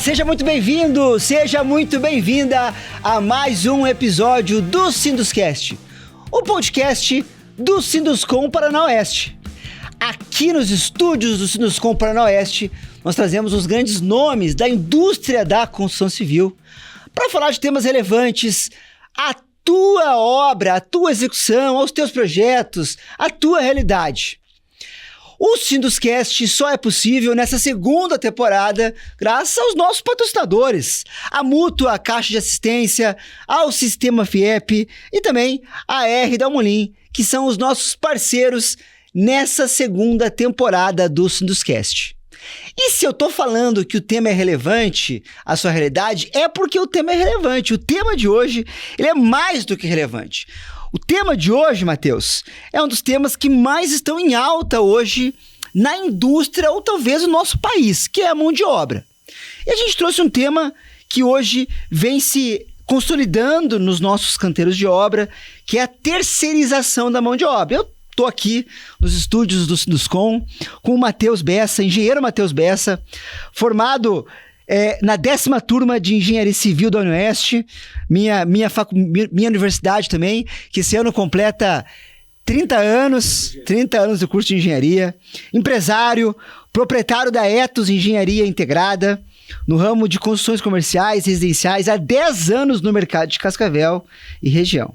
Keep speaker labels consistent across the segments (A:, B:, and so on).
A: Seja muito bem-vindo, seja muito bem-vinda a mais um episódio do Sinduscast, o podcast do Sinduscom Paraná Oeste. Aqui nos estúdios do Sinduscom Paraná Oeste, nós trazemos os grandes nomes da indústria da construção civil para falar de temas relevantes à tua obra, à tua execução, aos teus projetos, à tua realidade. O Sinduscast só é possível nessa segunda temporada graças aos nossos patrocinadores, a Mútua Caixa de Assistência, ao Sistema FIEP e também a R da Molim, que são os nossos parceiros nessa segunda temporada do Sinduscast. E se eu tô falando que o tema é relevante à sua realidade, é porque o tema é relevante. O tema de hoje, ele é mais do que relevante. O tema de hoje, Matheus, é um dos temas que mais estão em alta hoje na indústria ou talvez no nosso país, que é a mão de obra. E a gente trouxe um tema que hoje vem se consolidando nos nossos canteiros de obra, que é a terceirização da mão de obra. Eu estou aqui nos estúdios do Sinduscom com o Matheus Bessa, engenheiro Matheus Bessa, formado na 10ª turma de Engenharia Civil da UniOeste, minha universidade também, que esse ano completa 30 anos do curso de engenharia, empresário, proprietário da Etos Engenharia Integrada, no ramo de construções comerciais e residenciais, há 10 anos no mercado de Cascavel e região.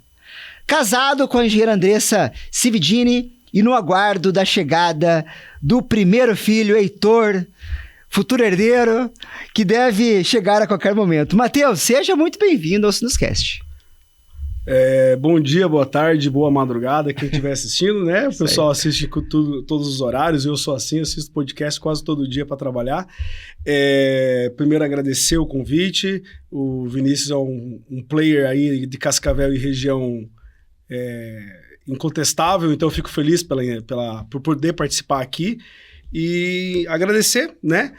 A: Casado com a engenheira Andressa Cividini e no aguardo da chegada do primeiro filho, Heitor, futuro herdeiro, que deve chegar a qualquer momento. Matheus, seja muito bem-vindo ao Sinduscast.
B: Bom dia, boa tarde, boa madrugada, quem estiver assistindo, né? O pessoal assiste todos os horários, eu sou assim, assisto podcast quase todo dia para trabalhar. Primeiro agradecer o convite, o Vinícius é um player aí de Cascavel e região incontestável, então eu fico feliz por poder participar aqui. E agradecer, né?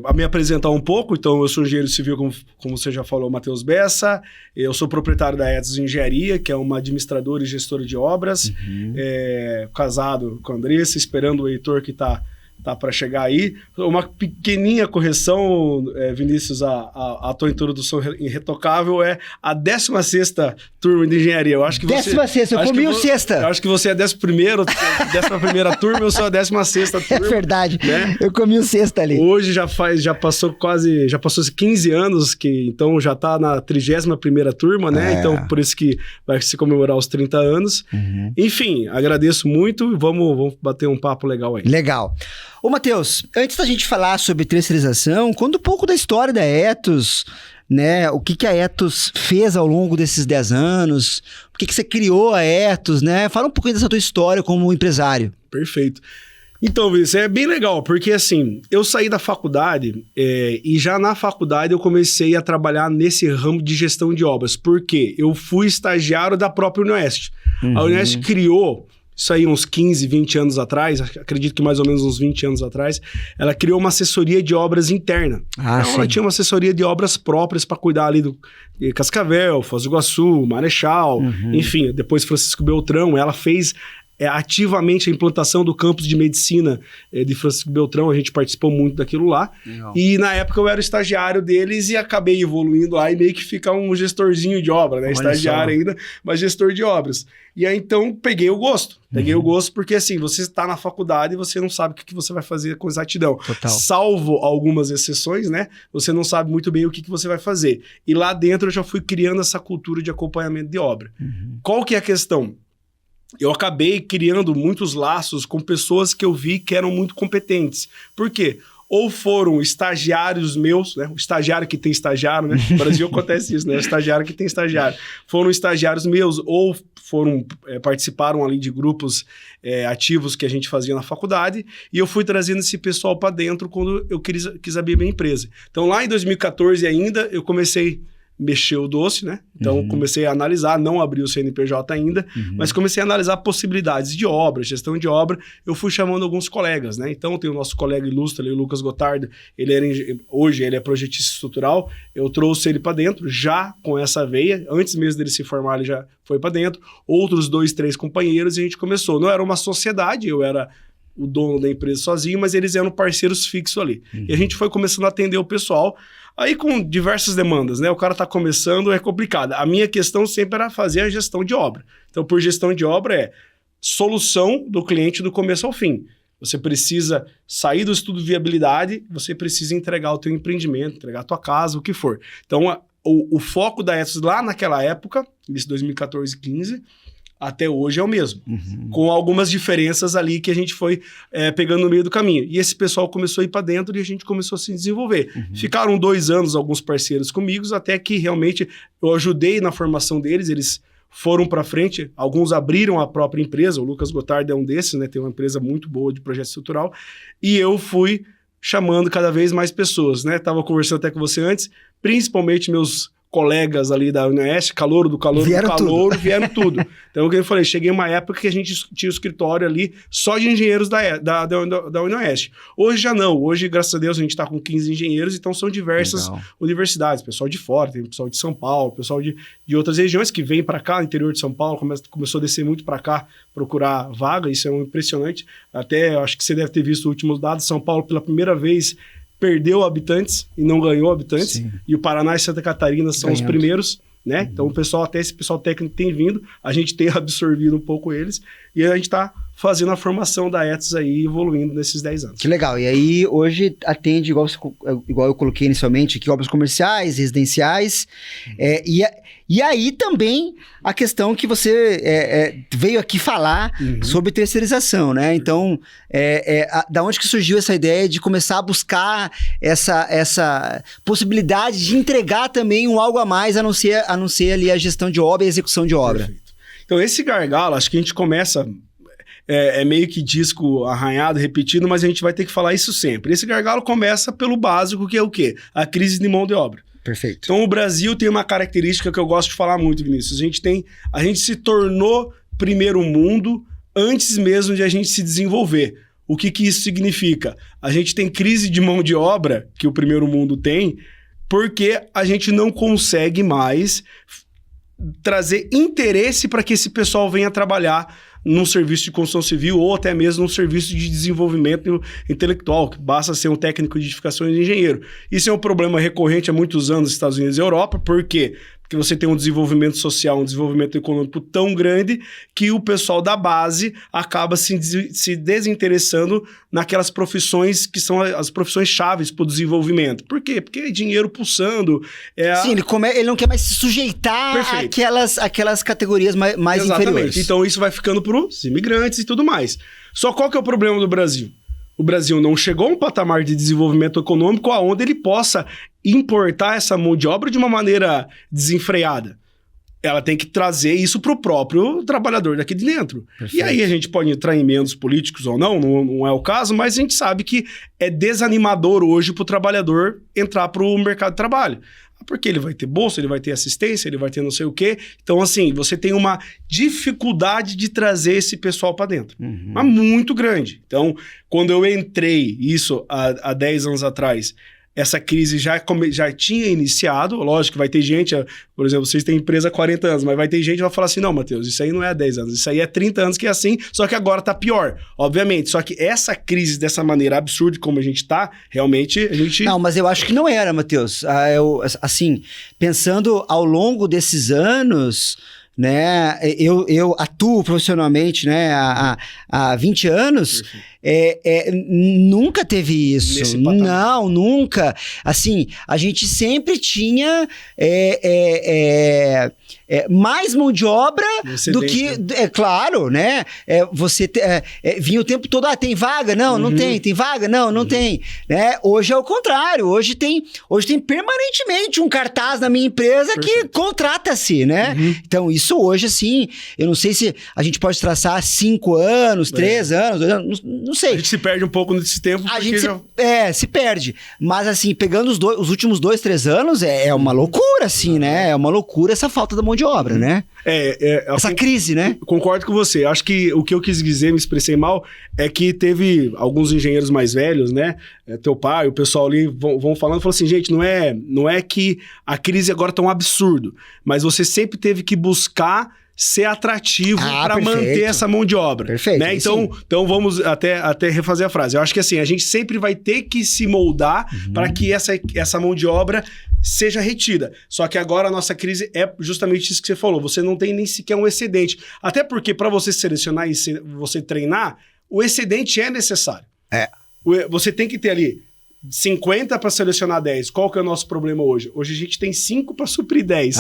B: A me apresentar um pouco. Então, eu sou engenheiro civil, como você já falou, Matheus Bessa. Eu sou proprietário da Etos Engenharia, que é uma administradora e gestora de obras. Casado com a Andressa, esperando o Heitor, que tá para chegar aí. Uma pequeninha correção, Vinícius, a tua introdução irretocável é a 16ª turma de engenharia. Eu acho que você...
A: 16ª, eu comi o sexta.
B: Eu acho que você é a 11ª turma, eu sou a 16ª turma.
A: É verdade,
B: né?
A: Eu comi o sexta ali.
B: Hoje já passou 15 anos, então já tá na 31ª turma, né? Então por isso que vai se comemorar os 30 anos. Enfim, agradeço muito e vamos bater um papo legal aí.
A: Legal. Ô, Matheus, antes da gente falar sobre terceirização, conta um pouco da história da Etos, né? O que a Etos fez ao longo desses 10 anos, por que você criou a Etos, né? Fala um pouquinho dessa tua história como empresário.
B: Perfeito. Então, Vinícius, é bem legal, porque assim, eu saí da faculdade e já na faculdade eu comecei a trabalhar nesse ramo de gestão de obras, porque eu fui estagiário da própria UniOeste. A UniOeste criou... Isso aí uns 15, 20 anos atrás, acredito que mais ou menos uns 20 anos atrás, ela criou uma assessoria de obras interna. Então, ela tinha uma assessoria de obras próprias para cuidar ali de Cascavel, Foz do Iguaçu, Marechal, enfim, depois Francisco Beltrão. Ela fez ativamente a implantação do campus de medicina de Francisco Beltrão, a gente participou muito daquilo lá. Legal. E na época eu era estagiário deles e acabei evoluindo lá e meio que ficar um gestorzinho de obra, né? Olha, estagiário ainda, mas gestor de obras. E aí então peguei o gosto. Peguei o gosto porque assim, você está na faculdade e você não sabe o que você vai fazer com exatidão. Total. Salvo algumas exceções, né? Você não sabe muito bem o que você vai fazer. E lá dentro eu já fui criando essa cultura de acompanhamento de obra. Qual que é a questão? Eu acabei criando muitos laços com pessoas que eu vi que eram muito competentes. Por quê? Ou foram estagiários meus, né? O estagiário que tem estagiário, né? No Brasil acontece isso, né? O estagiário que tem estagiário. Foram estagiários meus ou participaram ali de grupos ativos que a gente fazia na faculdade e eu fui trazendo esse pessoal para dentro quando eu quis abrir minha empresa. Então lá em 2014 ainda eu comecei mexer o doce, né? Então, comecei a analisar, não abri o CNPJ ainda, mas comecei a analisar possibilidades de obra, gestão de obra. Eu fui chamando alguns colegas, né? Então, tem o nosso colega ilustre, o Lucas Gotardo, hoje ele é projetista estrutural, eu trouxe ele para dentro, já com essa veia, antes mesmo dele se formar, ele já foi para dentro, outros 2, 3 companheiros, e a gente começou. Não era uma sociedade, eu era o dono da empresa sozinho, mas eles eram parceiros fixos ali. E a gente foi começando a atender o pessoal, aí com diversas demandas, né? O cara tá começando, é complicado. A minha questão sempre era fazer a gestão de obra. Então, por gestão de obra é solução do cliente do começo ao fim. Você precisa sair do estudo de viabilidade, você precisa entregar o teu empreendimento, entregar a tua casa, o que for. Então, o foco da Ethos lá naquela época, nesse 2014 e 15, até hoje é o mesmo. Com algumas diferenças ali que a gente foi pegando no meio do caminho. E esse pessoal começou a ir para dentro e a gente começou a se desenvolver. Ficaram 2 anos alguns parceiros comigo, até que realmente eu ajudei na formação deles, eles foram para frente, alguns abriram a própria empresa, o Lucas Gottardi é um desses, né? Tem uma empresa muito boa de projeto estrutural, e eu fui chamando cada vez mais pessoas, né? Tava conversando até com você antes, principalmente meus colegas ali da UniOeste, calouro do calouro
A: vieram
B: do calouro, vieram tudo. Então, o que eu falei, cheguei em uma época que a gente tinha o escritório ali só de engenheiros da UniOeste. Hoje já não. Hoje, graças a Deus, a gente está com 15 engenheiros, então são diversas universidades. Pessoal de fora, tem pessoal de São Paulo, pessoal de outras regiões que vem para cá, no interior de São Paulo, começou a descer muito para cá, procurar vaga, isso é impressionante. Até, acho que você deve ter visto os últimos dados, São Paulo, pela primeira vez, perdeu habitantes e não ganhou habitantes. Sim. E o Paraná e Santa Catarina são os primeiros, né? Então, esse pessoal técnico tem vindo, a gente tem absorvido um pouco eles, e a gente está fazendo a formação da Ethos aí, evoluindo nesses 10 anos.
A: Que legal. E aí, hoje, atende, igual eu coloquei inicialmente aqui, obras comerciais, residenciais, e aí também a questão que você veio aqui falar sobre terceirização, né? Então, da onde que surgiu essa ideia de começar a buscar essa possibilidade de entregar também um algo a mais, a não ser ali a gestão de obra e a execução de obra?
B: Perfeito. Então, esse gargalo, acho que a gente começa... É meio que disco arranhado, repetido, mas a gente vai ter que falar isso sempre. Esse gargalo começa pelo básico, que é o quê? A crise de mão de obra.
A: Perfeito.
B: Então, o Brasil tem uma característica que eu gosto de falar muito, Vinícius. A gente se tornou primeiro mundo antes mesmo de a gente se desenvolver. O que isso significa? A gente tem crise de mão de obra, que o primeiro mundo tem, porque a gente não consegue mais trazer interesse para que esse pessoal venha trabalhar num serviço de construção civil ou até mesmo num serviço de desenvolvimento intelectual, que basta ser um técnico de edificações e engenheiro. Isso é um problema recorrente há muitos anos nos Estados Unidos e Europa. Por quê? Porque você tem um desenvolvimento social, um desenvolvimento econômico tão grande que o pessoal da base acaba se desinteressando naquelas profissões que são as profissões chaves para o desenvolvimento. Por quê? Porque é dinheiro pulsando.
A: Sim, ele não quer mais se sujeitar àquelas categorias mais inferiores.
B: Então isso vai ficando para os imigrantes e tudo mais. Só qual que é o problema do Brasil? O Brasil não chegou a um patamar de desenvolvimento econômico onde ele possa importar essa mão de obra de uma maneira desenfreada. Ela tem que trazer isso para o próprio trabalhador daqui de dentro. Perfeito. E aí a gente pode entrar em emendos políticos ou não é o caso, mas a gente sabe que é desanimador hoje para o trabalhador entrar para o mercado de trabalho. Porque ele vai ter bolsa, ele vai ter assistência, ele vai ter não sei o quê. Então, assim, você tem uma dificuldade de trazer esse pessoal para dentro. Mas muito grande. Então, quando eu entrei, isso há 10 anos atrás, essa crise já tinha iniciado. Lógico que vai ter gente, por exemplo, vocês têm empresa há 40 anos, mas vai ter gente que vai falar assim, não, Matheus, isso aí não é há 10 anos, isso aí é 30 anos que é assim, só que agora tá pior, obviamente. Só que essa crise dessa maneira absurda como a gente tá, realmente a gente...
A: Não, mas eu acho que não era, Matheus. Assim, pensando ao longo desses anos... Né? Eu atuo profissionalmente, né, há 20 anos, nunca teve isso. Não, nunca. Assim, a gente sempre tinha mais mão de obra do que... claro, né? Vinha o tempo todo, tem vaga? Não tem. Tem vaga? Não tem. Né? Hoje é o contrário. Hoje tem permanentemente um cartaz na minha empresa que contrata-se, né? Então, isso hoje, assim, eu não sei se a gente pode traçar 5 anos, 3 anos, 2 anos, não sei.
B: A gente se perde um pouco nesse tempo.
A: A gente se perde. Mas, assim, pegando os últimos 2, 3 anos, é uma loucura, assim, né? É uma loucura essa falta da mão de obra, né? Essa crise, né?
B: Concordo com você. Acho que o que eu quis dizer, me expressei mal, é que teve alguns engenheiros mais velhos, né? Teu pai, o pessoal ali vão falando, falou assim, gente, não é que a crise agora tá um absurdo, mas você sempre teve que buscar ser atrativo para
A: perfeito.
B: manter essa mão de obra.
A: Perfeito.
B: Né? Então vamos até refazer a frase. Eu acho que assim, a gente sempre vai ter que se moldar para que essa mão de obra seja retida. Só que agora a nossa crise é justamente isso que você falou. Você não tem nem sequer um excedente. Até porque para você selecionar e você treinar, o excedente é necessário. Você tem que ter ali 50 para selecionar 10. Qual que é o nosso problema hoje? Hoje a gente tem 5 para suprir 10.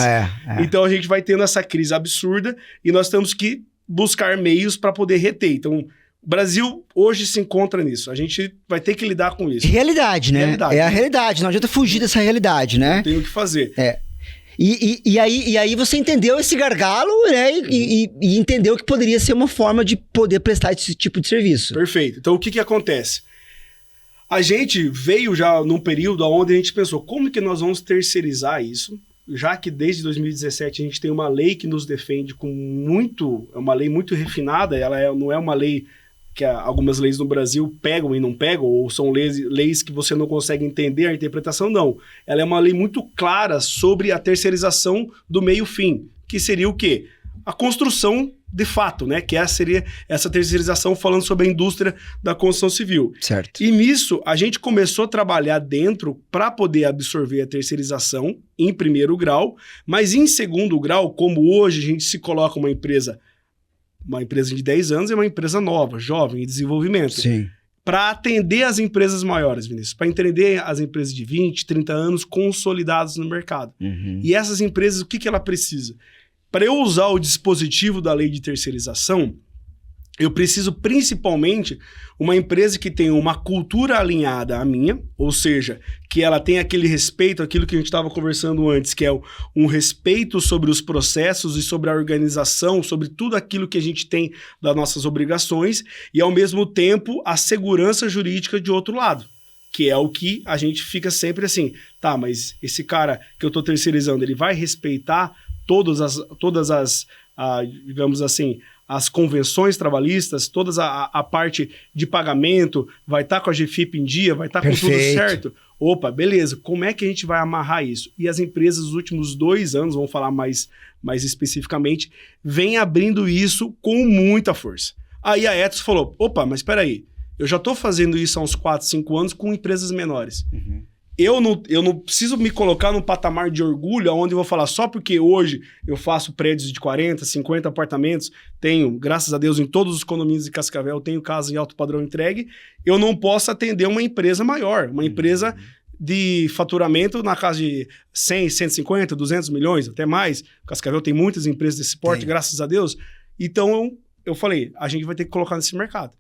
B: Então a gente vai tendo essa crise absurda e nós temos que buscar meios para poder reter. Então, o Brasil hoje se encontra nisso. A gente vai ter que lidar com isso.
A: Realidade, né? É a realidade. Não adianta fugir dessa realidade, né?
B: Não tem o que fazer.
A: E aí você entendeu esse gargalo, né? E entendeu que poderia ser uma forma de poder prestar esse tipo de serviço.
B: Perfeito. Então, o que acontece? A gente veio já num período onde a gente pensou, como que nós vamos terceirizar isso? Já que desde 2017 a gente tem uma lei que nos defende é uma lei muito refinada, não é uma lei que algumas leis no Brasil pegam e não pegam, ou são leis que você não consegue entender a interpretação, não. Ela é uma lei muito clara sobre a terceirização do meio-fim, que seria o quê? A construção de fato, né? Que seria essa terceirização falando sobre a indústria da construção civil.
A: Certo.
B: E nisso, a gente começou a trabalhar dentro para poder absorver a terceirização em primeiro grau, mas em segundo grau, como hoje a gente se coloca uma empresa de 10 anos é uma empresa nova, jovem, em desenvolvimento.
A: Sim.
B: Para atender as empresas maiores, Vinícius. Para entender as empresas de 20, 30 anos consolidadas no mercado. E essas empresas, o que ela precisa? Para eu usar o dispositivo da lei de terceirização, eu preciso principalmente uma empresa que tenha uma cultura alinhada à minha, ou seja, que ela tenha aquele respeito, aquilo que a gente estava conversando antes, que é um respeito sobre os processos e sobre a organização, sobre tudo aquilo que a gente tem das nossas obrigações, e ao mesmo tempo a segurança jurídica de outro lado, que é o que a gente fica sempre assim, tá, mas esse cara que eu estou terceirizando, ele vai respeitar todas as digamos assim, as convenções trabalhistas, toda a parte de pagamento, vai estar com a GFIP em dia, vai estar com tudo certo. Opa, beleza, como é que a gente vai amarrar isso? E as empresas, nos últimos 2 anos, vamos falar mais especificamente, vêm abrindo isso com muita força. Aí a Ethos falou, opa, mas espera aí, eu já estou fazendo isso há uns 4, 5 anos com empresas menores. Eu não preciso me colocar num patamar de orgulho onde eu vou falar só porque hoje eu faço prédios de 40, 50 apartamentos, tenho, graças a Deus, em todos os condomínios de Cascavel, tenho casa em alto padrão entregue, eu não posso atender uma empresa maior, uma empresa de faturamento na casa de 100, 150, 200 milhões, até mais. Cascavel tem muitas empresas desse porte, graças a Deus. Então, eu falei, a gente vai ter que colocar nesse mercado.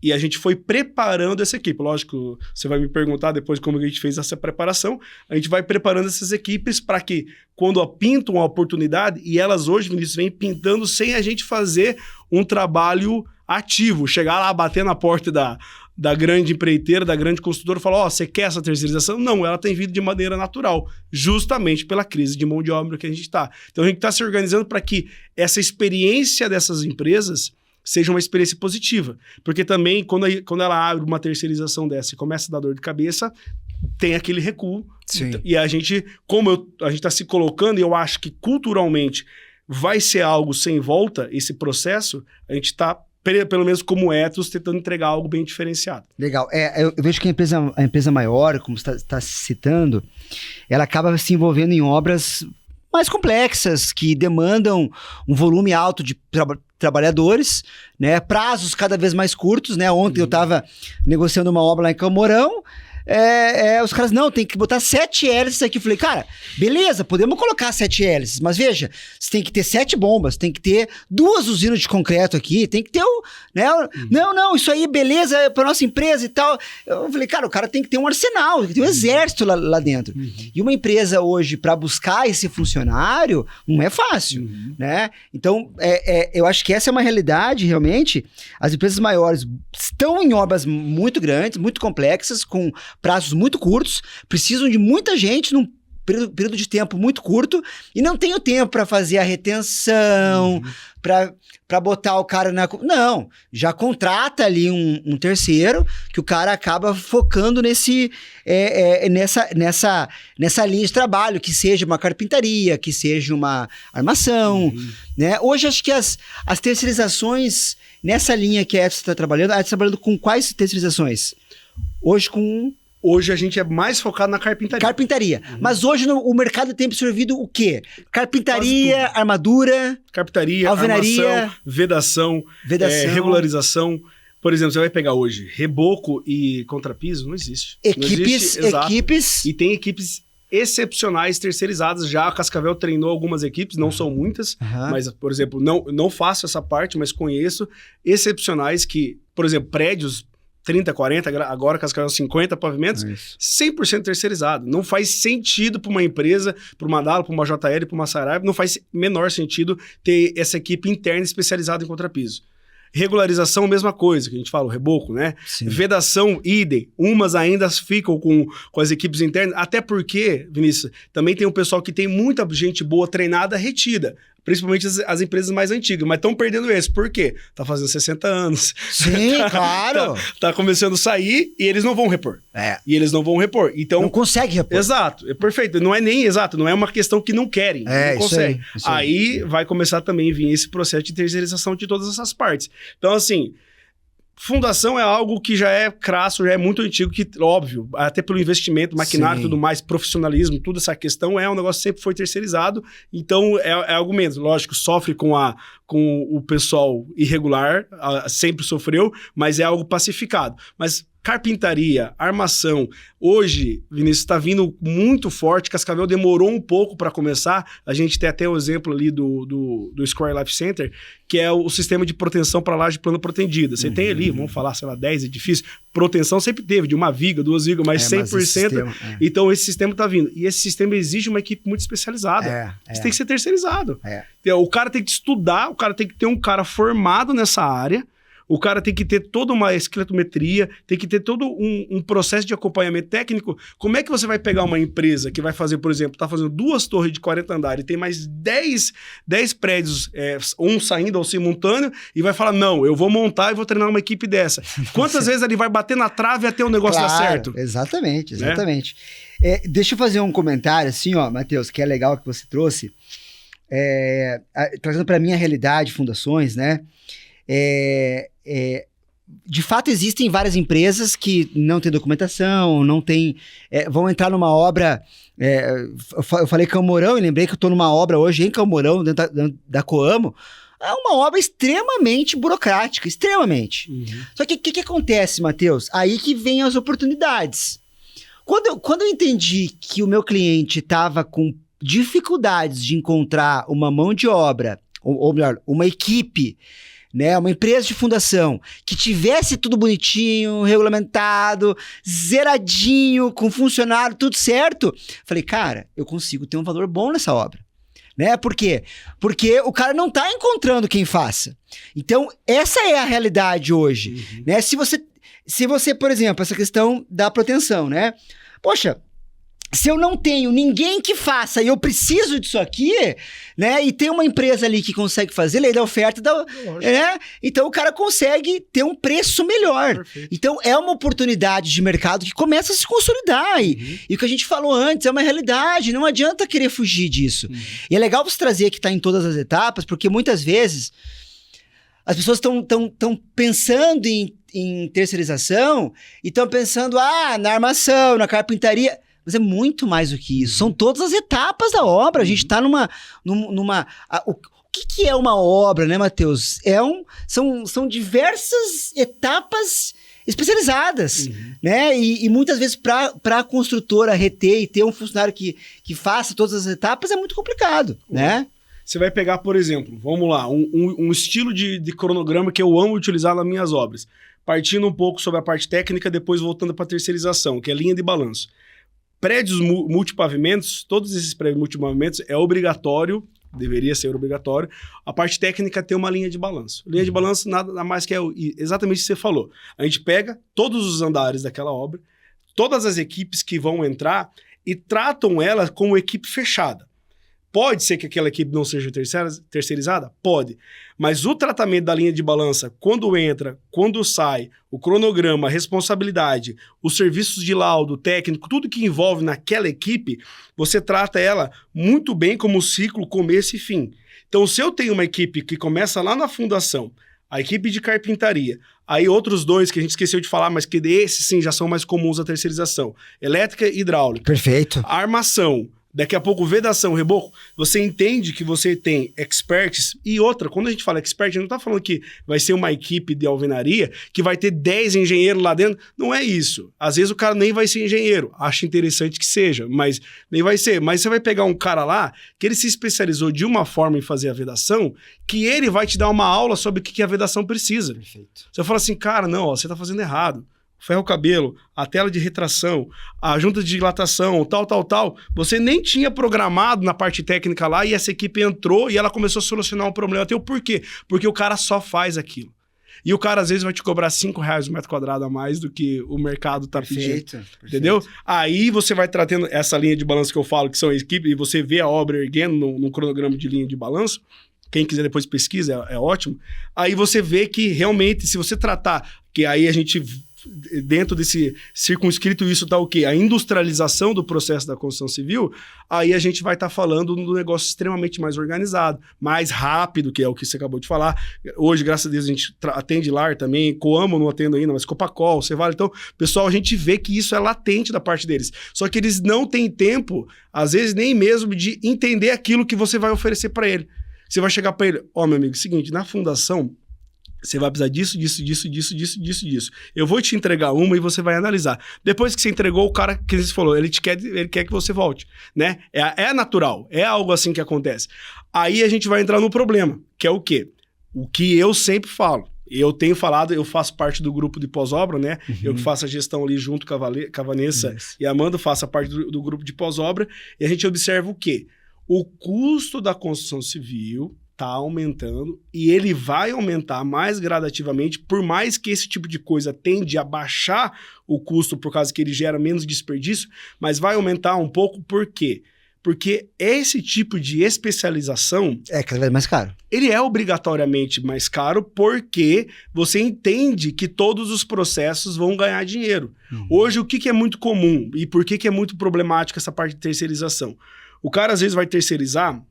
B: E a gente foi preparando essa equipe. Lógico, você vai me perguntar depois como a gente fez essa preparação. A gente vai preparando essas equipes para que, quando pintam uma oportunidade, e elas hoje, Vinícius, vêm pintando sem a gente fazer um trabalho ativo. Chegar lá, bater na porta da grande empreiteira, da grande construtora, e falar, você quer essa terceirização? Não, ela tem vindo de maneira natural, justamente pela crise de mão de obra que a gente está. Então, a gente está se organizando para que essa experiência dessas empresas seja uma experiência positiva. Porque também, quando ela abre uma terceirização dessa e começa a dar dor de cabeça, tem aquele recuo.
A: Sim.
B: E a gente, a gente está se colocando, e eu acho que culturalmente vai ser algo sem volta, esse processo, a gente está, pelo menos como Ethos, tentando entregar algo bem diferenciado.
A: Legal. Eu vejo que a empresa maior, como você está citando, ela acaba se envolvendo em obras mais complexas, que demandam um volume alto de trabalhadores, né? Prazos cada vez mais curtos, né? Ontem eu estava negociando uma obra lá em Camorão, os caras, não, tem que botar 7 hélices aqui. Eu falei, cara, beleza, podemos colocar 7 hélices, mas veja, você tem que ter 7 bombas, tem que ter 2 usinas de concreto aqui, tem que ter né? Não, isso aí, beleza, é pra nossa empresa e tal. Eu falei, cara, o cara tem que ter um arsenal, tem que ter um exército lá dentro. E uma empresa hoje, para buscar esse funcionário, não é fácil, né? Então, eu acho que essa é uma realidade, realmente. As empresas maiores estão em obras muito grandes, muito complexas, com prazos muito curtos, precisam de muita gente período de tempo muito curto e não tenho tempo para fazer a retenção, para botar o cara na... Não, já contrata ali um terceiro que o cara acaba focando nessa linha de trabalho, que seja uma carpintaria, que seja uma armação, né? Hoje acho que as terceirizações nessa linha que a Edson está trabalhando, a Edson está trabalhando com quais terceirizações? Hoje a gente é mais focado na carpintaria. Carpintaria. Mas hoje o mercado tem absorvido o quê? Carpintaria, armadura...
B: Carpintaria,
A: alvenaria,
B: armação, vedação. Regularização. Por exemplo, você vai pegar hoje reboco e contrapiso, não existe.
A: Equipes.
B: E tem equipes excepcionais terceirizadas. Já a Cascavel treinou algumas equipes, não são muitas, mas, por exemplo, não faço essa parte, mas conheço excepcionais que, por exemplo, prédios 30, 40, agora Cascavel 50 pavimentos, 100% terceirizado. Não faz sentido para uma empresa, para uma Dalo, para uma JL, para uma Saraiva, não faz menor sentido ter essa equipe interna especializada em contrapiso. Regularização, mesma coisa, que a gente fala, o reboco, né? Sim. Vedação, idem. Umas ainda ficam com as equipes internas, até porque, Vinícius, também tem um pessoal que tem muita gente boa treinada, retida. Principalmente as empresas mais antigas, mas estão perdendo esse. Por quê? Tá fazendo 60 anos.
A: Sim, claro.
B: Tá começando a sair e eles não vão repor. E eles não vão repor. Então,
A: não consegue repor.
B: Exato. É perfeito. Não é nem exato. Não é uma questão que não querem. Não consegue. Isso aí vai começar também a vir esse processo de terceirização de todas essas partes. Então, assim... Fundação é algo que já é crasso, já é muito antigo, que, óbvio, até pelo investimento, maquinário e tudo mais, profissionalismo, toda essa questão um negócio que sempre foi terceirizado, então é algo menos. Lógico, sofre com o pessoal irregular, sempre sofreu, mas é algo pacificado. Mas carpintaria, armação, hoje, Vinícius, está vindo muito forte. Cascavel demorou um pouco para começar. A gente tem até o exemplo ali do Square Life Center, que é o sistema de proteção para laje plana protendida. Você tem ali, vamos falar, sei lá, 10 edifícios. Proteção sempre teve, de uma viga, 2 vigas, mas 100%. Mas sistema, então, esse sistema está vindo. E esse sistema exige uma equipe muito especializada. Isso tem que ser terceirizado. O cara tem que estudar, o cara tem que ter um cara formado nessa área. O cara tem que ter toda uma esqueletometria, tem que ter todo um processo de acompanhamento técnico. Como é que você vai pegar uma empresa que vai fazer, por exemplo, tá fazendo 2 torres de 40 andares e tem mais 10 prédios, um saindo ao simultâneo, e vai falar, não, eu vou montar e vou treinar uma equipe dessa. Quantas vezes ele vai bater na trave até o negócio dar certo?
A: Exatamente. Deixa eu fazer um comentário assim, ó, Matheus, que é legal que você trouxe, trazendo para minha realidade, fundações, né? De fato existem várias empresas que não têm documentação, não tem, vão entrar numa obra, eu falei Camorão e lembrei que eu estou numa obra hoje em Camorão, dentro da Coamo. É uma obra extremamente burocrática, extremamente. Só que o que acontece, Matheus? Aí que vem as oportunidades. Quando eu entendi que o meu cliente estava com dificuldades de encontrar uma mão de obra, ou melhor, uma equipe, né, uma empresa de fundação que tivesse tudo bonitinho, regulamentado, zeradinho, com funcionário, tudo certo, falei, cara, eu consigo ter um valor bom nessa obra. Né? Por quê? Porque o cara não tá encontrando quem faça. Então, essa é a realidade hoje. Né? Se você, por exemplo, essa questão da proteção, né? Poxa, se eu não tenho ninguém que faça e eu preciso disso aqui, né? E tem uma empresa ali que consegue fazer, lei da oferta, né? Então o cara consegue ter um preço melhor. Perfeito. Então é uma oportunidade de mercado que começa a se consolidar. E o que a gente falou antes é uma realidade, não adianta querer fugir disso. E é legal você trazer que está em todas as etapas, porque muitas vezes as pessoas estão pensando em terceirização e estão pensando, na armação, na carpintaria. Mas é muito mais do que isso. São todas as etapas da obra. A gente está numa... O que é uma obra, né, Matheus? São diversas etapas especializadas, né? E muitas vezes para a construtora reter e ter um funcionário que faça todas as etapas é muito complicado, né?
B: Você vai pegar, por exemplo, vamos lá, um estilo de cronograma que eu amo utilizar nas minhas obras. Partindo um pouco sobre a parte técnica, depois voltando para a terceirização, que é linha de balanço. Prédios multipavimentos, todos esses prédios multipavimentos é obrigatório, deveria ser obrigatório, a parte técnica ter uma linha de balanço. Linha de balanço nada mais que exatamente o que você falou. A gente pega todos os andares daquela obra, todas as equipes que vão entrar, e tratam ela como equipe fechada. Pode ser que aquela equipe não seja terceirizada? Pode. Mas o tratamento da linha de balança, quando entra, quando sai, o cronograma, a responsabilidade, os serviços de laudo, técnico, tudo que envolve naquela equipe, você trata ela muito bem como ciclo, começo e fim. Então, se eu tenho uma equipe que começa lá na fundação, a equipe de carpintaria, aí outros dois que a gente esqueceu de falar, mas que esses sim já são mais comuns a terceirização, elétrica e hidráulica.
A: Perfeito.
B: A armação, daqui a pouco vedação, reboco, você entende que você tem experts. E outra, quando a gente fala expert, a gente não tá falando que vai ser uma equipe de alvenaria que vai ter 10 engenheiros lá dentro. Não é isso. Às vezes o cara nem vai ser engenheiro. Acho interessante que seja, mas nem vai ser. Mas você vai pegar um cara lá que ele se especializou de uma forma em fazer a vedação, que ele vai te dar uma aula sobre o que a vedação precisa.
A: Perfeito.
B: Você fala assim, cara, não, ó, você tá fazendo errado. Ferro-cabelo, a tela de retração, a junta de dilatação, tal. Você nem tinha programado na parte técnica lá e essa equipe entrou e ela começou a solucionar um problema teu. Por quê? Porque o cara só faz aquilo. E o cara, às vezes, vai te cobrar R$5 o metro quadrado a mais do que o mercado tá pedindo. Entendeu? Aí você vai tratando essa linha de balanço que eu falo, que são equipes, e você vê a obra erguendo no cronograma de linha de balanço. Quem quiser depois pesquisa, é ótimo. Aí você vê que, realmente, se você tratar, que aí a gente... dentro desse circunscrito, isso tá o quê? A industrialização do processo da construção civil, aí a gente vai estar falando do negócio extremamente mais organizado, mais rápido, que é o que você acabou de falar. Hoje, graças a Deus, a gente atende LAR também, Coamo não atendo ainda, mas Copacol, Cevale. Então, pessoal, a gente vê que isso é latente da parte deles. Só que eles não têm tempo, às vezes nem mesmo, de entender aquilo que você vai oferecer para ele. Você vai chegar para ele, meu amigo, seguinte, na fundação, você vai precisar disso. Eu vou te entregar uma e você vai analisar. Depois que você entregou, o cara que você falou, ele quer que você volte, né? É natural, é algo assim que acontece. Aí a gente vai entrar no problema, que é o quê? O que eu sempre falo. Eu tenho falado, eu faço parte do grupo de pós-obra, né? Uhum. Eu que faço a gestão ali junto com a Vanessa e a Amanda, faço a parte do grupo de pós-obra, e a gente observa o quê? O custo da construção civil está aumentando e ele vai aumentar mais gradativamente, por mais que esse tipo de coisa tende a baixar o custo por causa que ele gera menos desperdício, mas vai aumentar um pouco. Por quê? Porque esse tipo de especialização...
A: é cada vez mais caro.
B: Ele é obrigatoriamente mais caro porque você entende que todos os processos vão ganhar dinheiro. Uhum. Hoje, o que é muito comum e por que é muito problemático essa parte de terceirização? O cara, às vezes, vai terceirizar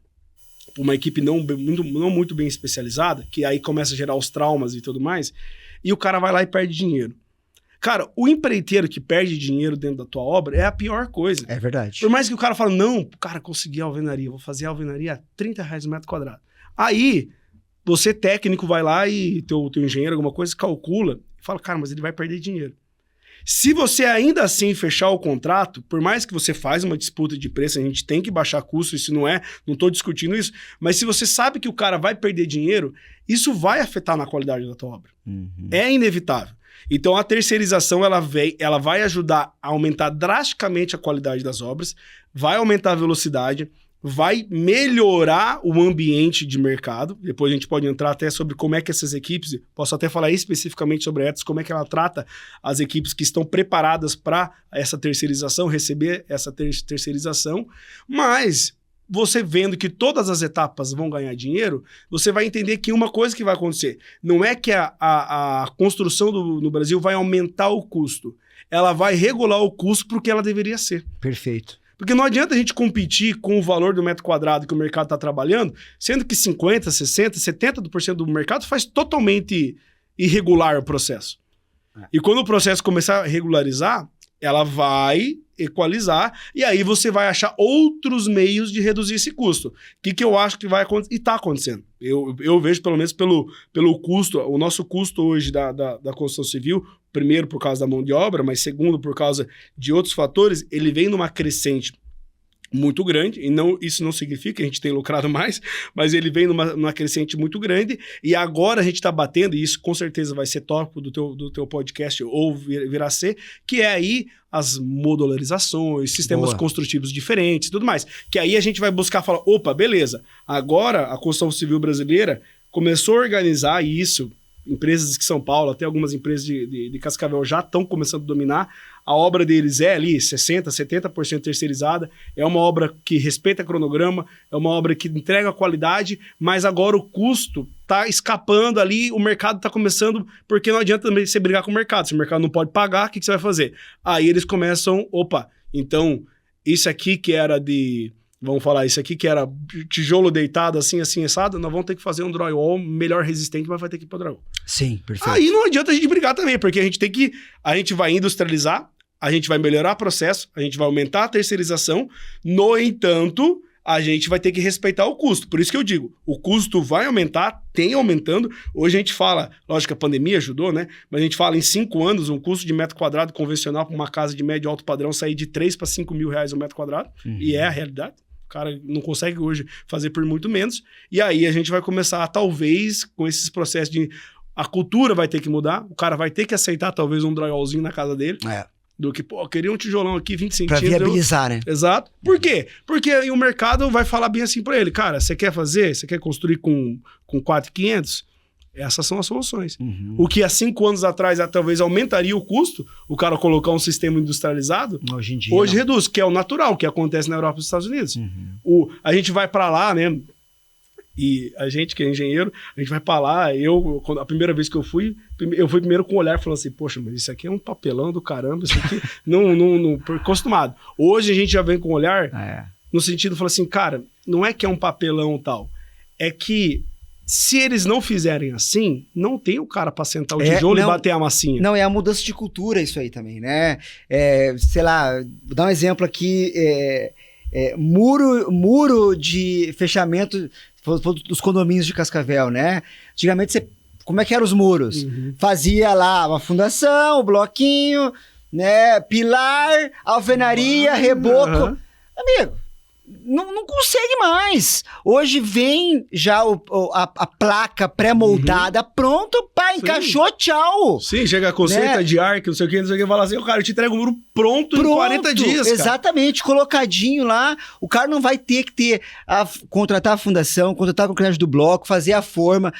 B: uma equipe não muito bem especializada, que aí começa a gerar os traumas e tudo mais, e o cara vai lá e perde dinheiro. Cara, o empreiteiro que perde dinheiro dentro da tua obra é a pior coisa.
A: É verdade.
B: Por mais que o cara fale, não, cara, consegui a alvenaria, vou fazer a alvenaria a R$30 o metro quadrado. Aí, você técnico vai lá e teu engenheiro, alguma coisa, calcula e fala, cara, mas ele vai perder dinheiro. Se você ainda assim fechar o contrato, por mais que você faz uma disputa de preço, a gente tem que baixar custo, isso não estou discutindo isso, mas se você sabe que o cara vai perder dinheiro, isso vai afetar na qualidade da tua obra. Uhum. É inevitável. Então a terceirização ela vai ajudar a aumentar drasticamente a qualidade das obras, vai aumentar a velocidade, vai melhorar o ambiente de mercado. Depois a gente pode entrar até sobre como é que essas equipes, posso até falar especificamente sobre a Etos, como é que ela trata as equipes que estão preparadas para essa terceirização, receber essa terceirização, mas você vendo que todas as etapas vão ganhar dinheiro, você vai entender que uma coisa que vai acontecer, não é que a construção no Brasil vai aumentar o custo, ela vai regular o custo para o que ela deveria ser.
A: Perfeito.
B: Porque não adianta a gente competir com o valor do metro quadrado que o mercado está trabalhando, sendo que 50%, 60%, 70% do mercado faz totalmente irregular o processo. E quando o processo começar a regularizar, ela vai equalizar e aí você vai achar outros meios de reduzir esse custo. O que eu acho que vai acontecer? E está acontecendo. Eu vejo, pelo menos pelo custo, o nosso custo hoje da construção civil, primeiro por causa da mão de obra, mas segundo por causa de outros fatores, ele vem numa crescente muito grande, e isso não significa que a gente tenha lucrado mais, mas ele vem numa crescente muito grande, e agora a gente está batendo, e isso com certeza vai ser tópico do teu podcast, ou virá ser, que é aí as modularizações, sistemas construtivos diferentes, tudo mais, que aí a gente vai buscar falar, opa, beleza, agora a construção civil brasileira começou a organizar isso empresas de São Paulo, até algumas empresas de Cascavel já estão começando a dominar. A obra deles é ali 60%, 70% terceirizada. É uma obra que respeita cronograma, é uma obra que entrega qualidade, mas agora o custo está escapando ali, o mercado está começando, porque não adianta também você brigar com o mercado. Se o mercado não pode pagar, o que você vai fazer? Aí eles começam, então, isso aqui que era vamos falar, isso aqui que era tijolo deitado assim, assado, nós vamos ter que fazer um drywall melhor resistente, mas vai ter que ir para drywall.
A: Sim, perfeito.
B: Aí não adianta a gente brigar também, porque a gente vai industrializar, a gente vai melhorar o processo, a gente vai aumentar a terceirização, no entanto, a gente vai ter que respeitar o custo. Por isso que eu digo, o custo vai aumentar, tem aumentando. Hoje a gente fala, lógico que a pandemia ajudou, né? Mas a gente fala em 5 anos, um custo de metro quadrado convencional para uma casa de médio e alto padrão sair de 3 para 5 mil reais o metro quadrado, e é a realidade. O cara não consegue hoje fazer por muito menos. E aí a gente vai começar, talvez, com esses processos de... A cultura vai ter que mudar, o cara vai ter que aceitar talvez um drywallzinho na casa dele. Do que, queria um tijolão aqui, 20 centímetros.
A: Pra viabilizar, né?
B: Exato. Por quê? Porque aí o mercado vai falar bem assim pra ele, cara, você quer construir com 4.500? Essas são as soluções. O que há 5 anos atrás talvez aumentaria o custo, o cara colocar um sistema industrializado, hoje reduz, que é o natural, que acontece na Europa e nos Estados Unidos. A gente vai pra lá, né? E a gente que é engenheiro, a gente vai pra lá, a primeira vez que eu fui primeiro com o olhar falando assim, poxa, mas isso aqui é um papelão do caramba, isso aqui não acostumado. Hoje a gente já vem com o olhar no sentido, fala assim, cara, não é que é um papelão tal, é que se eles não fizerem assim, não tem o cara pra sentar o tijolo e bater a massinha.
A: Não, é a mudança de cultura isso aí também, né? Sei lá, vou dar um exemplo aqui, muro de fechamento dos condomínios de Cascavel, né? Antigamente, como é que eram os muros? Fazia lá uma fundação, o bloquinho, né? Pilar, alvenaria, reboco. Amigo, não consegue mais. Hoje vem já a placa pré-moldada pronta, pá, encaixou, tchau.
B: Sim, chega a conceita de arco, não sei o que, fala assim, cara, eu te entrego o muro pronto em 40 dias, cara.
A: Exatamente, colocadinho lá. O cara não vai ter que contratar a fundação, contratar a concretagem do bloco, fazer a forma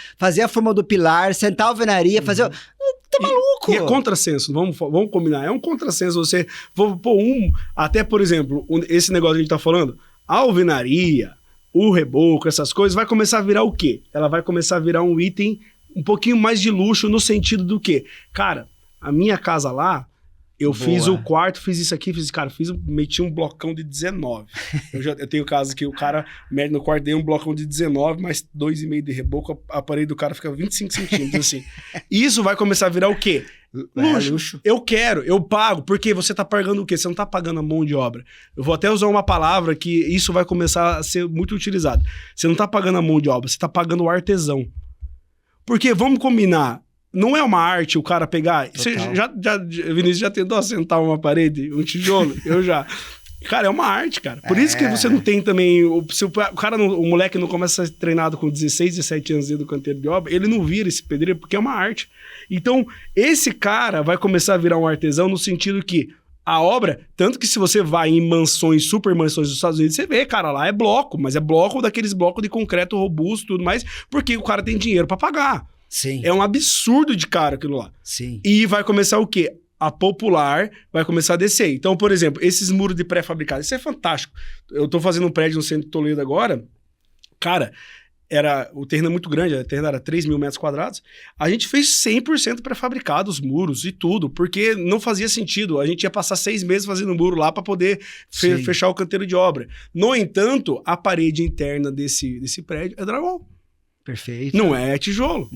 A: do pilar, sentar a alvenaria, fazer... Tá maluco?
B: E é contrassenso, vamos combinar. É um contrassenso você... Até, por exemplo, esse negócio que a gente tá falando, a alvenaria, o reboco, essas coisas, vai começar a virar o quê? Ela vai começar a virar um item um pouquinho mais de luxo no sentido do quê? Cara, a minha casa lá, eu fiz o quarto, fiz isso aqui, meti um blocão de 19. Eu tenho casa que o cara mede no quarto, dei um blocão de 19, mais 2,5 de reboco, a parede do cara fica 25 centímetros, assim. Isso vai começar a virar o quê? Luxo. Eu pago, porque você tá pagando o quê? Você não tá pagando a mão de obra. Eu vou até usar uma palavra que isso vai começar a ser muito utilizado. Você não tá pagando a mão de obra, você tá pagando o artesão. Porque, vamos combinar, não é uma arte o cara pegar... Você Vinícius, já tentou assentar uma parede, um tijolo? Eu já... Cara, é uma arte, cara. Por isso que você não tem também... O moleque não começa a ser treinado com 16, 17 anos dentro do canteiro de obra, ele não vira esse pedreiro porque é uma arte. Então, esse cara vai começar a virar um artesão no sentido que a obra... Tanto que se você vai em mansões, super mansões dos Estados Unidos, você vê, cara, lá é bloco, mas é bloco daqueles blocos de concreto robusto e tudo mais, porque o cara tem dinheiro pra pagar.
A: Sim.
B: É um absurdo de caro aquilo lá.
A: Sim.
B: E vai começar o quê? A popular vai começar a descer. Então, por exemplo, esses muros de pré-fabricado, isso é fantástico. Eu tô fazendo um prédio no centro de Toledo agora. Cara, o terreno é muito grande, o terreno era 3 mil metros quadrados. A gente fez 100% pré-fabricado, os muros e tudo, porque não fazia sentido. A gente ia passar 6 meses fazendo muro lá para poder fechar o canteiro de obra. No entanto, a parede interna desse prédio é drywall.
A: Perfeito.
B: Não é tijolo.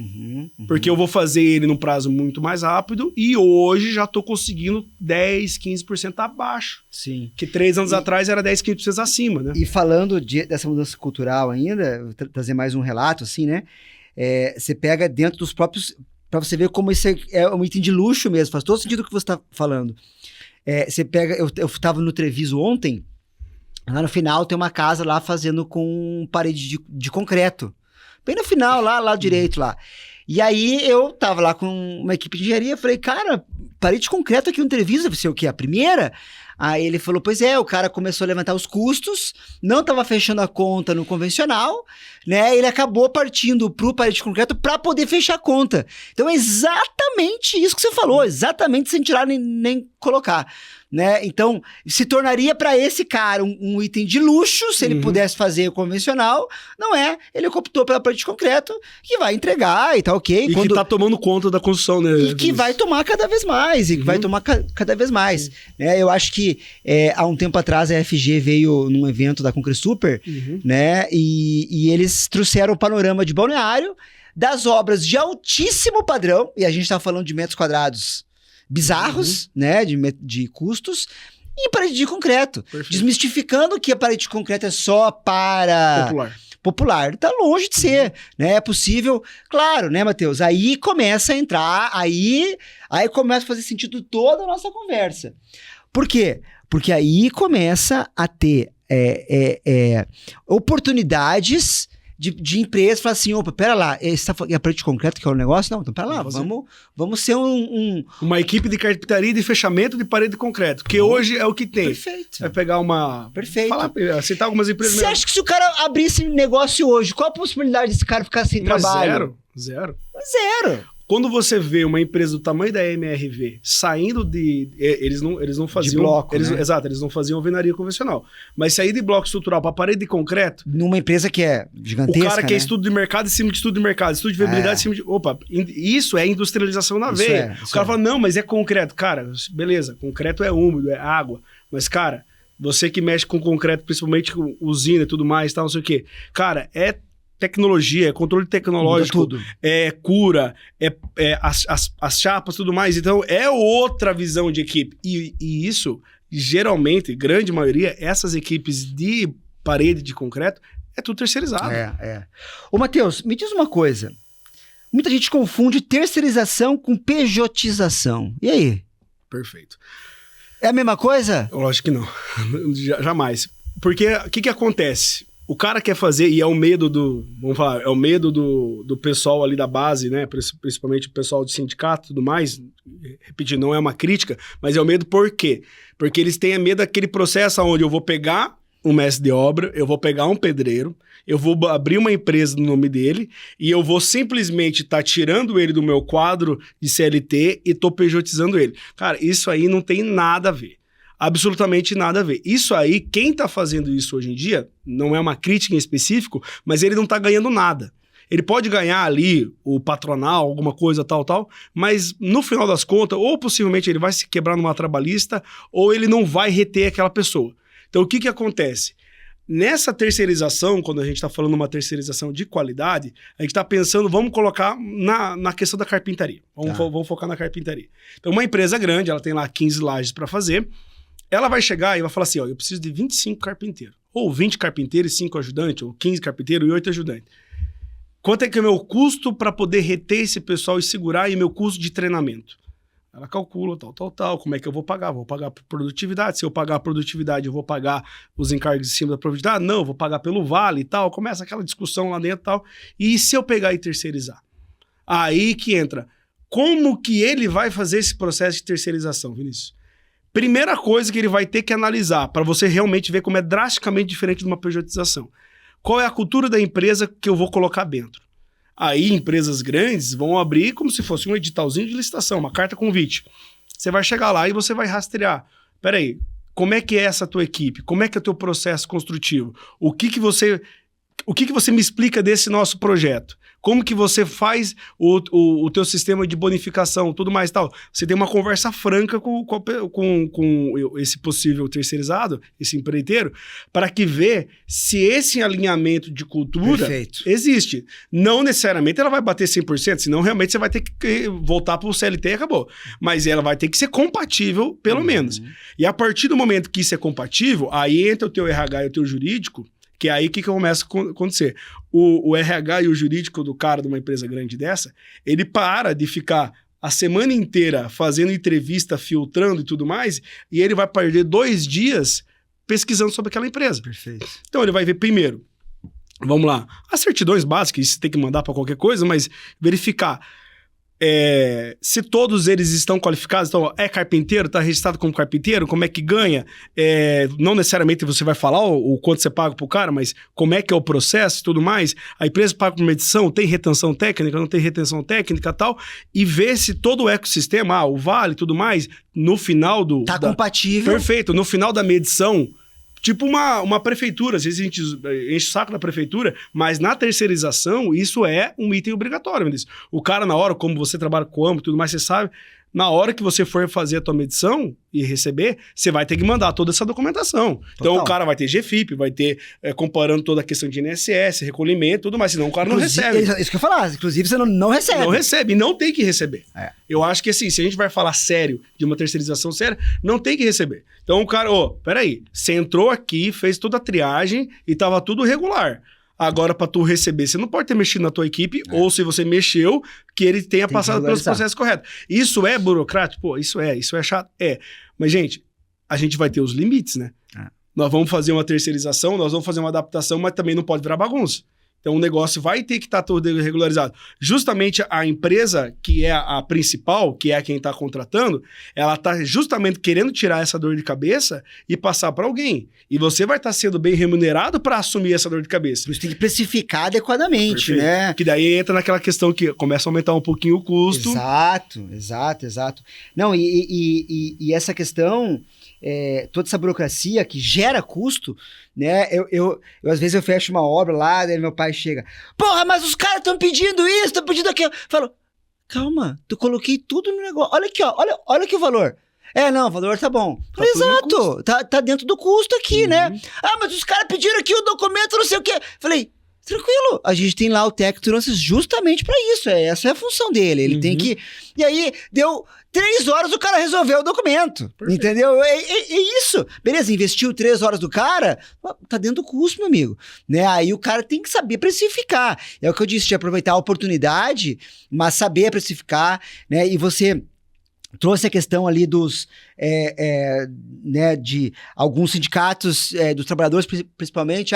B: Porque eu vou fazer ele num prazo muito mais rápido e hoje já tô conseguindo 10, 15% abaixo.
A: Sim.
B: Que 3 anos atrás era 10, 15% acima, né?
A: E falando dessa mudança cultural ainda, vou trazer mais um relato, assim, né? Você pega dentro dos próprios... Pra você ver como isso é um item de luxo mesmo. Faz todo sentido o que você tá falando. Você pega... Eu tava no Treviso ontem, lá no final tem uma casa lá fazendo com parede de concreto. Bem no final, lá direito lá. E aí eu tava lá com uma equipe de engenharia, falei, cara, parede de concreto aqui no Treviso, vai ser o quê? A primeira? Aí ele falou, pois é, o cara começou a levantar os custos, não estava fechando a conta no convencional, né? Ele acabou partindo pro parede de concreto para poder fechar a conta. Então é exatamente isso que você falou, exatamente sem tirar nem colocar. Né? Então, se tornaria para esse cara um item de luxo, se ele pudesse fazer o convencional, não é? Ele optou pela parede de concreto, que vai entregar e tá ok.
B: E que tá tomando conta da construção, né?
A: E que vai tomar cada vez mais, e que vai tomar cada vez mais. Né? Eu acho que há um tempo atrás a FG veio num evento da Concre Super, né? E eles trouxeram o panorama de Balneário das obras de altíssimo padrão, e a gente tá falando de metros quadrados bizarros, né, de custos, e parede de concreto. Perfeito. Desmistificando que a parede de concreto é só para... Popular. Tá longe de ser, né? É possível, claro, né, Matheus? Aí começa a entrar, aí começa a fazer sentido toda a nossa conversa. Por quê? Porque aí começa a ter oportunidades de empresas, falar assim, opa, pera lá, a parede de concreto que é o negócio? Não, então pera lá, vamos ser
B: uma equipe de carpintaria e de fechamento de parede de concreto, que hoje é o que tem.
A: Perfeito.
B: Vai pegar uma...
A: Perfeito.
B: Citar algumas empresas...
A: Você acha que se o cara abrisse negócio hoje, qual a possibilidade desse cara ficar sem trabalho?
B: Zero.
A: Quando
B: você vê uma empresa do tamanho da MRV saindo de... Eles não faziam...
A: De bloco, né?
B: Exato, eles não faziam alvenaria convencional. Mas sair de bloco estrutural para parede de concreto...
A: Numa empresa que é gigantesca,
B: o cara que é estudo de mercado em cima de estudo de mercado, estudo de viabilidade em cima de... Opa, isso é industrialização na veia. O cara fala, não, mas é concreto. Cara, beleza, concreto é úmido, é água. Mas, cara, você que mexe com concreto, principalmente com usina e tudo mais, tal, não sei o quê. Cara, é tecnologia, é controle tecnológico, é cura, as chapas e tudo mais. Então, é outra visão de equipe. E isso, geralmente, grande maioria, essas equipes de parede de concreto, é tudo terceirizado.
A: Ô, Matheus, me diz uma coisa. Muita gente confunde terceirização com pejotização. E aí?
B: Perfeito.
A: É a mesma coisa?
B: Lógico que não. Jamais. Porque o que acontece? O cara quer fazer, e é o medo vamos falar, é o medo do pessoal ali da base, né? Principalmente o pessoal do sindicato e tudo mais. Repetir, não é uma crítica, mas é o medo por quê? Porque eles têm medo daquele processo onde eu vou pegar um mestre de obra, eu vou pegar um pedreiro, eu vou abrir uma empresa no nome dele e eu vou simplesmente estar tirando ele do meu quadro de CLT e tô pejotizando ele. Cara, isso aí não tem nada a ver. Absolutamente nada a ver. Isso aí, quem tá fazendo isso hoje em dia, não é uma crítica em específico, mas ele não tá ganhando nada. Ele pode ganhar ali o patronal, alguma coisa tal, mas no final das contas, ou possivelmente ele vai se quebrar numa trabalhista, ou ele não vai reter aquela pessoa. Então o que acontece? Nessa terceirização, quando a gente está falando uma terceirização de qualidade, a gente está pensando, vamos colocar na questão da carpintaria. Vamos focar na carpintaria. Então uma empresa grande, ela tem lá 15 lajes para fazer, ela vai chegar e vai falar assim, ó, eu preciso de 25 carpinteiros. Ou 20 carpinteiros e 5 ajudantes, ou 15 carpinteiros e 8 ajudantes. Quanto é que é o meu custo para poder reter esse pessoal e segurar e meu custo de treinamento? Ela calcula tal, como é que eu vou pagar? Vou pagar por produtividade. Se eu pagar a produtividade, eu vou pagar os encargos em cima da produtividade? Não, eu vou pagar pelo vale e tal. Começa aquela discussão lá dentro e tal. E se eu pegar e terceirizar? Aí que entra. Como que ele vai fazer esse processo de terceirização, Vinícius? Primeira coisa que ele vai ter que analisar, para você realmente ver como é drasticamente diferente de uma pejotização. Qual é a cultura da empresa que eu vou colocar dentro? Aí, empresas grandes vão abrir como se fosse um editalzinho de licitação, uma carta convite. Você vai chegar lá e você vai rastrear. Peraí, como é que é essa tua equipe? Como é que é o teu processo construtivo? O que você me explica desse nosso projeto? Como que você faz o teu sistema de bonificação, tudo mais e tal? Você tem uma conversa franca com esse possível terceirizado, esse empreiteiro, para que vê se esse alinhamento de cultura existe. Não necessariamente ela vai bater 100%, senão realmente você vai ter que voltar para o CLT e acabou. Mas ela vai ter que ser compatível, pelo menos. E a partir do momento que isso é compatível, aí entra o teu RH e o teu jurídico, que é aí que começa a acontecer. O RH e o jurídico do cara de uma empresa grande dessa, ele para de ficar a semana inteira fazendo entrevista, filtrando e tudo mais, e ele vai perder 2 dias pesquisando sobre aquela empresa.
A: Perfeito.
B: Então ele vai ver primeiro, vamos lá, as certidões básicas, isso tem que mandar para qualquer coisa, mas verificar se todos eles estão qualificados, então é carpinteiro, está registrado como carpinteiro, como é que ganha? Não necessariamente você vai falar o quanto você paga pro cara, mas como é que é o processo e tudo mais. A empresa paga por medição, tem retenção técnica, não tem retenção técnica e tal, e ver se todo o ecossistema, o vale e tudo mais, no final do...
A: Tá compatível.
B: Perfeito, no final da medição... Tipo uma prefeitura, às vezes a gente enche o saco da prefeitura, mas na terceirização isso é um item obrigatório. O cara na hora, como você trabalha com o âmbito e tudo mais, você sabe, na hora que você for fazer a tua medição e receber, você vai ter que mandar toda essa documentação. Total. Então o cara vai ter GFIP, vai ter, comparando toda a questão de INSS, recolhimento, tudo mais, senão o cara não recebe.
A: Isso que eu ia falar, inclusive você não recebe.
B: Não recebe, e não tem que receber. Eu acho que assim, se a gente vai falar sério de uma terceirização séria, não tem que receber. Então o cara, peraí, você entrou aqui, fez toda a triagem e tava tudo regular. Agora, para tu receber, você não pode ter mexido na tua equipe, ou se você mexeu, que ele tenha passado pelos processos corretos. Isso é burocrático? Pô, isso é chato? É. Mas, gente, a gente vai ter os limites, né? Nós vamos fazer uma terceirização, nós vamos fazer uma adaptação, mas também não pode virar bagunça. Então, o negócio vai ter que estar todo regularizado. Justamente a empresa, que é a principal, que é quem está contratando, ela está justamente querendo tirar essa dor de cabeça e passar para alguém. E você vai estar sendo bem remunerado para assumir essa dor de cabeça.
A: Você tem que precificar adequadamente, né?
B: Que daí entra naquela questão que começa a aumentar um pouquinho o custo.
A: Exato. Não, e essa questão... toda essa burocracia que gera custo, né? Eu às vezes eu fecho uma obra lá, daí meu pai chega, porra, mas os caras estão pedindo isso, estão pedindo aquilo. Eu falo, calma, eu coloquei tudo no negócio. Olha aqui, ó, olha aqui o valor. Não, o valor tá bom. Exato, tá dentro do custo aqui, né? Ah, mas os caras pediram aqui o documento, não sei o quê. Falei, tranquilo, a gente tem lá o técnico de segurança justamente pra isso, essa é a função dele, ele tem que... E aí, deu 3 horas, o cara resolveu o documento, entendeu? É isso, beleza, investiu 3 horas do cara, tá dentro do custo, meu amigo, né? Aí o cara tem que saber precificar, é o que eu disse, de aproveitar a oportunidade, mas saber precificar, né? E você... trouxe a questão ali dos, né, de alguns sindicatos, dos trabalhadores principalmente,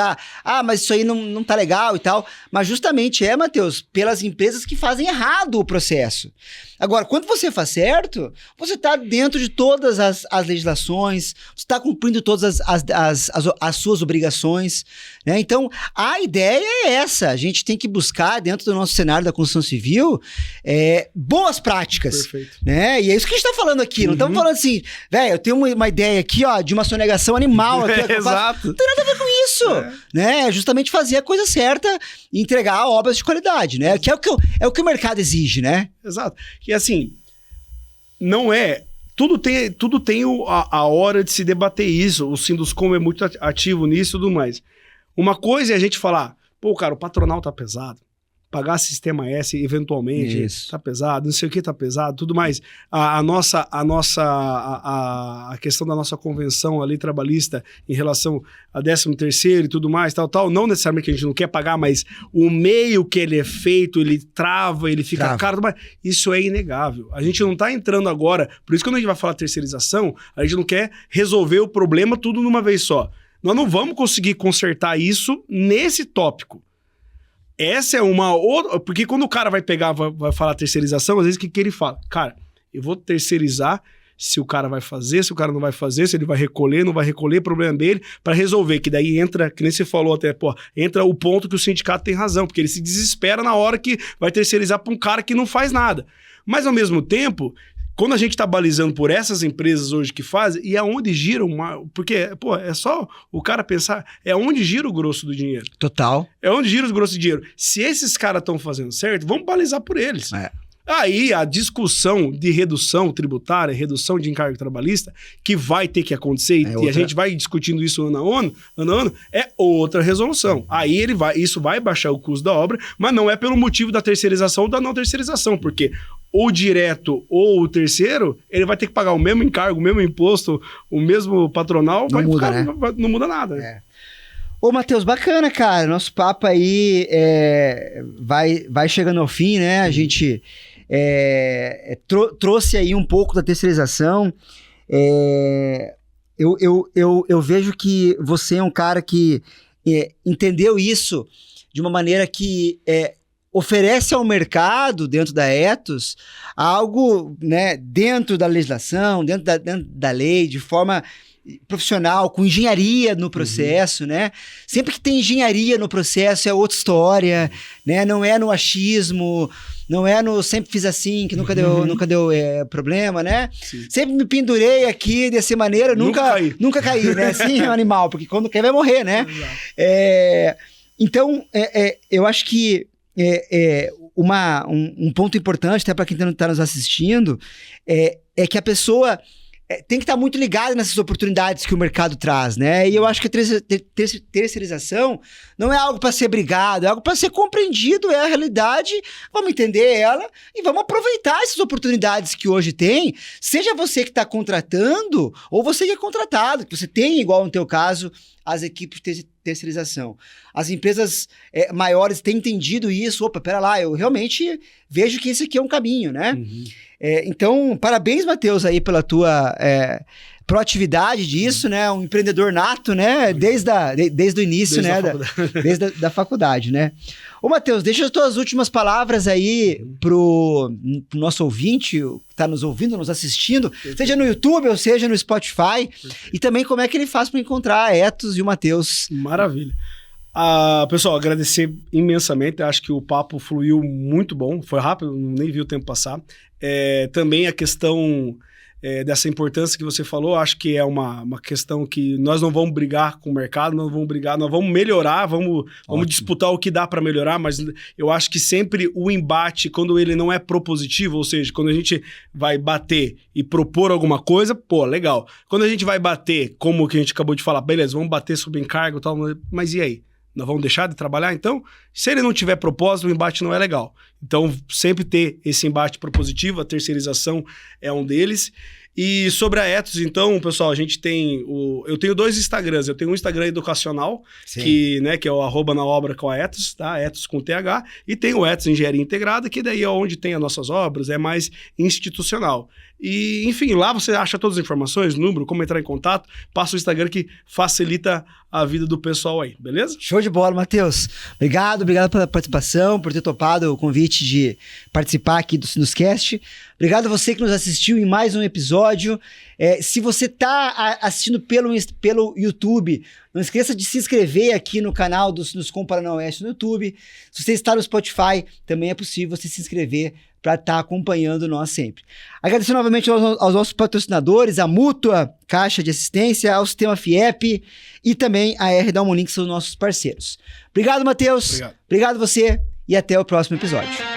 A: mas isso aí não tá legal e tal, mas justamente Matheus, pelas empresas que fazem errado o processo. Agora, quando você faz certo, você tá dentro de todas as legislações, você tá cumprindo todas as suas obrigações, né? Então, a ideia é essa, a gente tem que buscar dentro do nosso cenário da construção civil boas práticas, né? E é isso que a gente tá falando aqui, não estamos falando assim, velho, eu tenho uma ideia aqui, ó, de uma sonegação animal aqui.
B: Exato.
A: Não tem nada a ver com isso, né? Justamente fazer a coisa certa e entregar obras de qualidade, né? Que é o que o mercado exige, né?
B: Exato. E assim, não é... Tudo tem a hora de se debater isso. O Sinduscom é muito ativo nisso e tudo mais. Uma coisa é a gente falar, pô, cara, o patronal tá pesado. Pagar sistema S eventualmente tá pesado, não sei o que tá pesado, tudo mais. A questão da nossa convenção ali trabalhista em relação a 13º e tudo mais, tal, não necessariamente que a gente não quer pagar, mas o meio que ele é feito, ele trava, ele fica caro, mas isso é inegável. A gente não tá entrando agora, por isso que quando a gente vai falar terceirização, a gente não quer resolver o problema tudo numa vez só. Nós não vamos conseguir consertar isso nesse tópico. Essa é uma outra... Porque quando o cara vai falar terceirização, às vezes o que ele fala? Cara, eu vou terceirizar se o cara vai fazer, se o cara não vai fazer, se ele vai recolher, não vai recolher, problema dele, para resolver. Que daí entra, que nem você falou até, entra o ponto que o sindicato tem razão, porque ele se desespera na hora que vai terceirizar para um cara que não faz nada. Mas, ao mesmo tempo... Quando a gente está balizando por essas empresas hoje que fazem, e é onde gira porque, é só o cara pensar, é onde gira o grosso do dinheiro.
A: Total.
B: É onde gira o grosso do dinheiro. Se esses caras estão fazendo certo, vamos balizar por eles. Aí a discussão de redução tributária, redução de encargo trabalhista, que vai ter que acontecer, e a gente vai discutindo isso ano a ano, é outra resolução. Aí isso vai baixar o custo da obra, mas não é pelo motivo da terceirização ou da não terceirização, porque ou direto ou o terceiro, ele vai ter que pagar o mesmo encargo, o mesmo imposto, o mesmo patronal, não muda nada. Né?
A: Ô, Matheus, bacana, cara. Nosso papo aí vai chegando ao fim, né? A gente trouxe aí um pouco da terceirização. Eu vejo que você é um cara que entendeu isso de uma maneira que oferece ao mercado, dentro da Ethos, algo, né, dentro da legislação, dentro da lei, de forma profissional, com engenharia no processo, né? Sempre que tem engenharia no processo é outra história, né? Não é no achismo, não é no sempre fiz assim, que nunca deu problema, né?
B: Sim.
A: Sempre me pendurei aqui dessa maneira, nunca caí, né? Sim, é um animal, porque quando quer vai morrer, né? Então, eu acho que um ponto importante, até para quem está nos assistindo, é que a pessoa tem que estar muito ligada nessas oportunidades que o mercado traz, né? E eu acho que a terceirização não é algo para ser brigado, é algo para ser compreendido, é a realidade, vamos entender ela e vamos aproveitar essas oportunidades que hoje tem, seja você que está contratando ou você que é contratado, que você tem, igual no teu caso, as equipes de terceirização. As empresas maiores têm entendido isso. Opa, pera lá, eu realmente vejo que esse aqui é um caminho, né? Então, parabéns, Matheus, aí pela tua proatividade disso, né? Um empreendedor nato, né? Desde o início, né? Desde a faculdade, né? Ô, Matheus, deixa as tuas últimas palavras aí pro nosso ouvinte que tá nos ouvindo, nos assistindo, seja no YouTube ou seja no Spotify. E também como é que ele faz para encontrar a Ethos e o Matheus.
B: Maravilha. Pessoal, agradecer imensamente. Acho que o papo fluiu muito bom. Foi rápido, nem vi o tempo passar. Também a questão dessa importância que você falou, acho que é uma questão que nós não vamos brigar com o mercado, nós vamos brigar, nós vamos melhorar, vamos disputar o que dá para melhorar, mas eu acho que sempre o embate, quando ele não é propositivo, ou seja, quando a gente vai bater e propor alguma coisa, pô, legal. Quando a gente vai bater, como que a gente acabou de falar, beleza, vamos bater sobre encargo e tal, mas e aí? Nós vamos deixar de trabalhar? Então, se ele não tiver propósito, o embate não é legal. Então, sempre ter esse embate propositivo, a terceirização é um deles. E sobre a Ethos, então, pessoal, a gente tem eu tenho 2 Instagrams. Eu tenho um Instagram educacional, que é o @naobra com a Ethos, tá? Ethos com TH. E tem o Ethos Engenharia Integrada, que daí é onde tem as nossas obras, é mais institucional. E, enfim, lá você acha todas as informações, número, como entrar em contato, passa o Instagram que facilita a vida do pessoal aí, beleza?
A: Show de bola, Matheus. Obrigado pela participação, por ter topado o convite de participar aqui do Sinuscast. Obrigado a você que nos assistiu em mais um episódio. Se você está assistindo pelo YouTube, não esqueça de se inscrever aqui no canal do Sinuscom Paraná Oeste no YouTube. Se você está no Spotify, também é possível você se inscrever para estar acompanhando nós sempre. Agradecer novamente aos nossos patrocinadores, a Mútua, Caixa de Assistência, ao Sistema FIEP e também a R Dalmolin, que são nossos parceiros. Obrigado, Matheus. Obrigado você e até o próximo episódio.